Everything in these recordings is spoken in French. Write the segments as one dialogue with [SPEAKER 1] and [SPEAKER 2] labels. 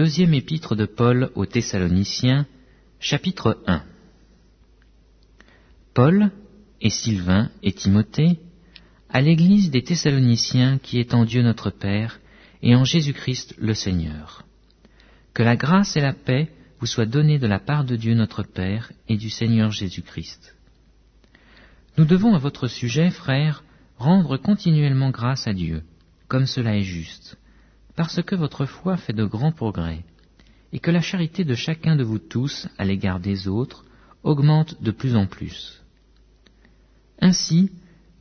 [SPEAKER 1] Deuxième épître de Paul aux Thessaloniciens, chapitre 1. Paul et Sylvain et Timothée, à l'église des Thessaloniciens qui est en Dieu notre Père et en Jésus-Christ le Seigneur. Que la grâce et la paix vous soient données de la part de Dieu notre Père et du Seigneur Jésus-Christ. Nous devons à votre sujet, frères, rendre continuellement grâce à Dieu, comme cela est juste, parce que votre foi fait de grands progrès, et que la charité de chacun de vous tous à l'égard des autres augmente de plus en plus. Ainsi,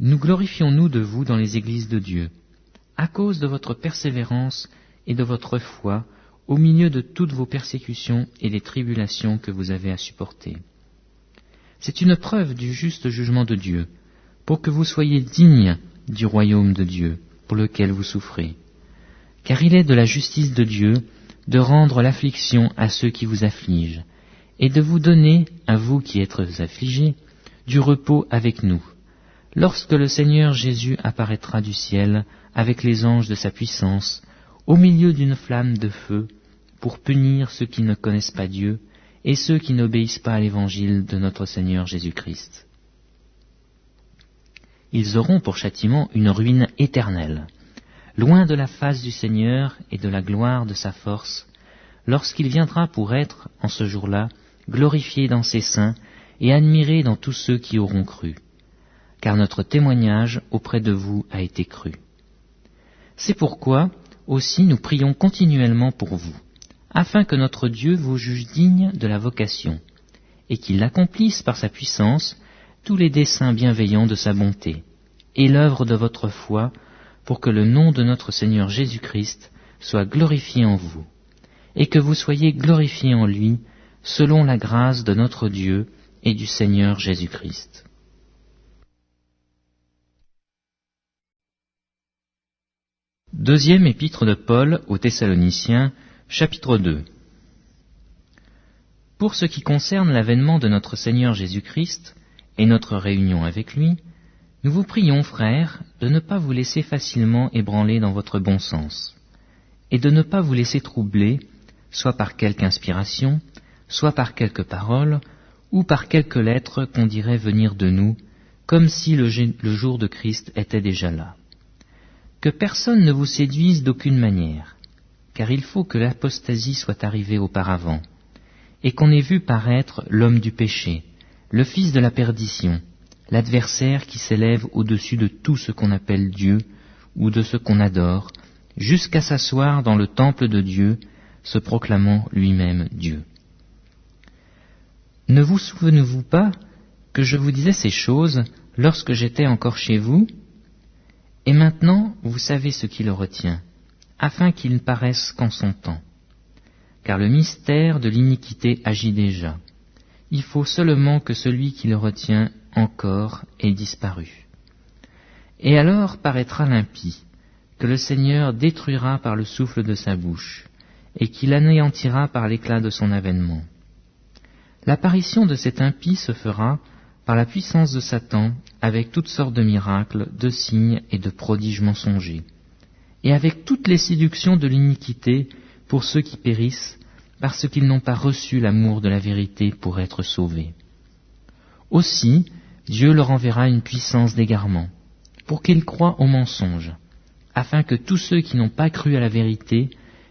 [SPEAKER 1] nous glorifions-nous de vous dans les églises de Dieu, à cause de votre persévérance et de votre foi au milieu de toutes vos persécutions et des tribulations que vous avez à supporter. C'est une preuve du juste jugement de Dieu, pour que vous soyez dignes du royaume de Dieu, pour lequel vous souffrez. Car il est de la justice de Dieu de rendre l'affliction à ceux qui vous affligent, et de vous donner, à vous qui êtes affligés, du repos avec nous, lorsque le Seigneur Jésus apparaîtra du ciel avec les anges de sa puissance, au milieu d'une flamme de feu, pour punir ceux qui ne connaissent pas Dieu et ceux qui n'obéissent pas à l'évangile de notre Seigneur Jésus-Christ. Ils auront pour châtiment une ruine éternelle, loin de la face du Seigneur et de la gloire de sa force, lorsqu'il viendra pour être, en ce jour-là, glorifié dans ses saints et admiré dans tous ceux qui auront cru, car notre témoignage auprès de vous a été cru. C'est pourquoi aussi nous prions continuellement pour vous, afin que notre Dieu vous juge digne de la vocation, et qu'il accomplisse par sa puissance tous les desseins bienveillants de sa bonté, et l'œuvre de votre foi, pour que le nom de notre Seigneur Jésus-Christ soit glorifié en vous, et que vous soyez glorifiés en lui, selon la grâce de notre Dieu et du Seigneur Jésus-Christ. Deuxième épître de Paul aux Thessaloniciens, chapitre 2. Pour ce qui concerne l'avènement de notre Seigneur Jésus-Christ et notre réunion avec lui, nous vous prions, frères, de ne pas vous laisser facilement ébranler dans votre bon sens, et de ne pas vous laisser troubler, soit par quelque inspiration, soit par quelque parole, ou par quelque lettre qu'on dirait venir de nous, comme si le jour de Christ était déjà là. Que personne ne vous séduise d'aucune manière, car il faut que l'apostasie soit arrivée auparavant, et qu'on ait vu paraître l'homme du péché, le fils de la perdition, l'adversaire qui s'élève au-dessus de tout ce qu'on appelle Dieu ou de ce qu'on adore, jusqu'à s'asseoir dans le temple de Dieu, se proclamant lui-même Dieu. Ne vous souvenez-vous pas que je vous disais ces choses lorsque j'étais encore chez vous ? Et maintenant vous savez ce qui le retient, afin qu'il ne paraisse qu'en son temps. Car le mystère de l'iniquité agit déjà. Il faut seulement que celui qui le retient encore ait disparu. Et alors paraîtra l'impie, que le Seigneur détruira par le souffle de sa bouche, et qu'il anéantira par l'éclat de son avènement. L'apparition de cet impie se fera par la puissance de Satan, avec toutes sortes de miracles, de signes et de prodiges mensongers, et avec toutes les séductions de l'iniquité pour ceux qui périssent, parce qu'ils n'ont pas reçu l'amour de la vérité pour être sauvés. Aussi, Dieu leur enverra une puissance d'égarement, pour qu'ils croient au mensonge, afin que tous ceux qui n'ont pas cru à la vérité,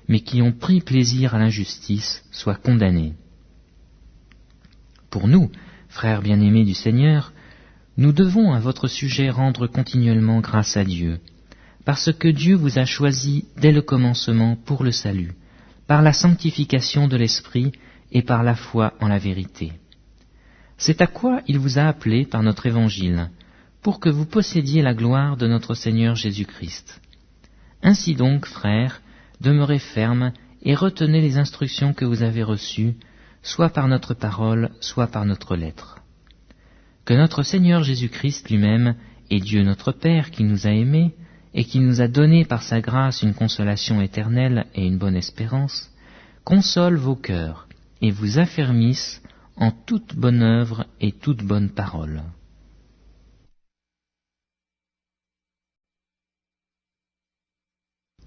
[SPEAKER 1] mais qui ont pris plaisir à l'injustice, soient condamnés. Pour nous, frères bien-aimés du Seigneur, nous devons à votre sujet rendre continuellement grâce à Dieu, parce que Dieu vous a choisi dès le commencement pour le salut, par la sanctification de l'Esprit et par la foi en la vérité. C'est à quoi il vous a appelé par notre évangile, pour que vous possédiez la gloire de notre Seigneur Jésus-Christ. Ainsi donc, frères, demeurez fermes et retenez les instructions que vous avez reçues, soit par notre parole, soit par notre lettre. Que notre Seigneur Jésus-Christ lui-même, et Dieu notre Père qui nous a aimés, et qui nous a donné par sa grâce une consolation éternelle et une bonne espérance, console vos cœurs et vous affermisse en toute bonne œuvre et toute bonne parole.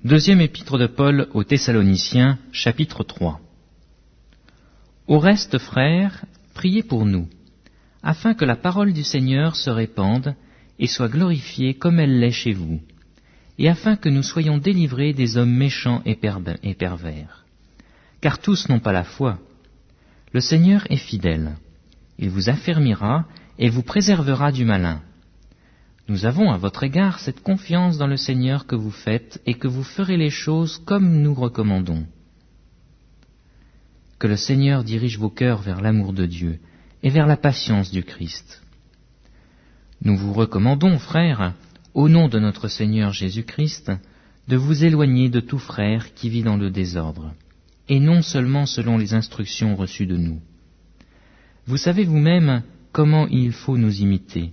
[SPEAKER 1] Deuxième épître de Paul aux Thessaloniciens, chapitre 3. Au reste, frères, priez pour nous, afin que la parole du Seigneur se répande et soit glorifiée comme elle l'est chez vous, et afin que nous soyons délivrés des hommes méchants et pervers. Car tous n'ont pas la foi. Le Seigneur est fidèle. Il vous affermira et vous préservera du malin. Nous avons à votre égard cette confiance dans le Seigneur que vous faites et que vous ferez les choses comme nous recommandons. Que le Seigneur dirige vos cœurs vers l'amour de Dieu et vers la patience du Christ. Nous vous recommandons, frères, au nom de notre Seigneur Jésus-Christ, de vous éloigner de tout frère qui vit dans le désordre, et non seulement selon les instructions reçues de nous. Vous savez vous-même comment il faut nous imiter,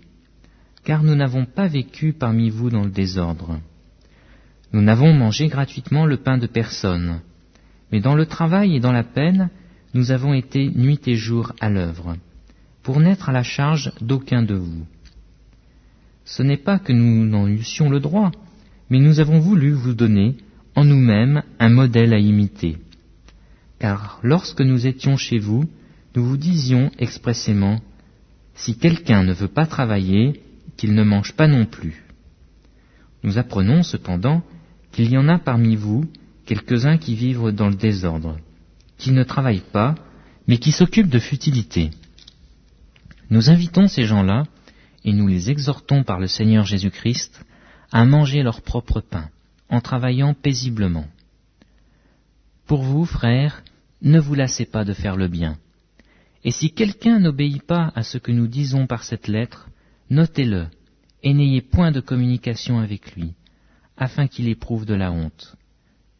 [SPEAKER 1] car nous n'avons pas vécu parmi vous dans le désordre. Nous n'avons mangé gratuitement le pain de personne, mais dans le travail et dans la peine, nous avons été nuit et jour à l'œuvre, pour n'être à la charge d'aucun de vous. Ce n'est pas que nous n'en eussions le droit, mais nous avons voulu vous donner, en nous-mêmes, un modèle à imiter. Car lorsque nous étions chez vous, nous vous disions expressément, « Si quelqu'un ne veut pas travailler, qu'il ne mange pas non plus. » Nous apprenons cependant qu'il y en a parmi vous quelques-uns qui vivent dans le désordre, qui ne travaillent pas, mais qui s'occupent de futilités. Nous invitons ces gens-là, et nous les exhortons par le Seigneur Jésus-Christ, à manger leur propre pain, en travaillant paisiblement. Pour vous, frères, ne vous lassez pas de faire le bien. Et si quelqu'un n'obéit pas à ce que nous disons par cette lettre, notez-le, et n'ayez point de communication avec lui, afin qu'il éprouve de la honte.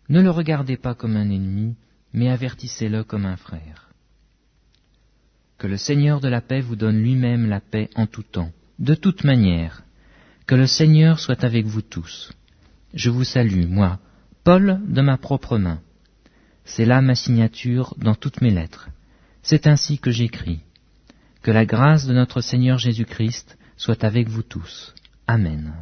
[SPEAKER 1] Ne le regardez pas comme un ennemi, mais avertissez-le comme un frère. Que le Seigneur de la paix vous donne lui-même la paix en tout temps, de toute manière. Que le Seigneur soit avec vous tous. Je vous salue, moi, Paul, de ma propre main. C'est là ma signature dans toutes mes lettres. C'est ainsi que j'écris. Que la grâce de notre Seigneur Jésus-Christ soit avec vous tous. Amen.